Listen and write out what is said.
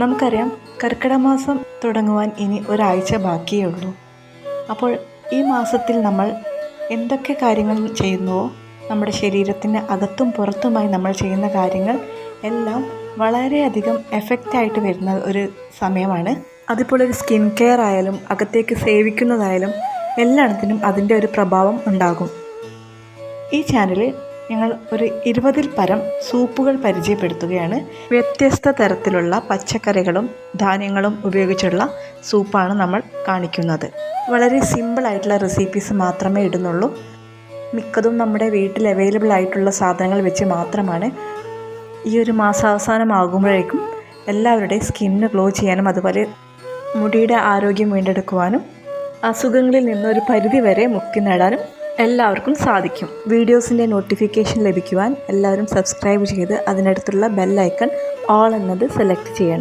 നമുക്കറിയാം കർക്കിടക മാസം തുടങ്ങുവാൻ ഇനി ഒരാഴ്ച ബാക്കിയേ ഉള്ളൂ. അപ്പോൾ ഈ മാസത്തിൽ നമ്മൾ എന്തൊക്കെ കാര്യങ്ങൾ ചെയ്യുന്നുവോ, നമ്മുടെ ശരീരത്തിന് അകത്തും പുറത്തുമായി നമ്മൾ ചെയ്യുന്ന കാര്യങ്ങൾ എല്ലാം വളരെയധികം എഫക്റ്റായിട്ട് വരുന്ന ഒരു സമയമാണ്. അതിപ്പോൾ ഒരു സ്കിൻ കെയർ ആയാലും അകത്തേക്ക് സേവിക്കുന്നതായാലും എല്ലാത്തിനും അതിൻ്റെ ഒരു പ്രഭാവം ഉണ്ടാകും. ഈ ചാനലിൽ ഞങ്ങൾ ഒരു 20-ൽ പരം സൂപ്പുകൾ പരിചയപ്പെടുത്തുകയാണ്. വ്യത്യസ്ത തരത്തിലുള്ള പച്ചക്കറികളും ധാന്യങ്ങളും ഉപയോഗിച്ചുള്ള സൂപ്പാണ് നമ്മൾ കാണിക്കുന്നത്. വളരെ സിമ്പിളായിട്ടുള്ള റെസിപ്പീസ് മാത്രമേ ഇടുന്നുള്ളൂ. മിക്കതും നമ്മുടെ വീട്ടിൽ അവൈലബിൾ ആയിട്ടുള്ള സാധനങ്ങൾ വെച്ച് മാത്രമാണ്. ഈ ഒരു മാസാവസാനമാകുമ്പോഴേക്കും എല്ലാവരുടെയും സ്കിന്ന് ഗ്ലോ ചെയ്യാനും അതുപോലെ മുടിയുടെ ആരോഗ്യം വീണ്ടെടുക്കുവാനും അസുഖങ്ങളിൽ നിന്നൊരു പരിധി വരെ മുക്തി നേടാനും എല്ലാവർക്കും സാധിക്കും. വീഡിയോസിൻ്റെ നോട്ടിഫിക്കേഷൻ ലഭിക്കുവാൻ എല്ലാവരും സബ്സ്ക്രൈബ് ചെയ്ത് അതിനടുത്തുള്ള ബെൽ ഐക്കൺ ഓൾ എന്നത് സെലക്ട് ചെയ്യണം.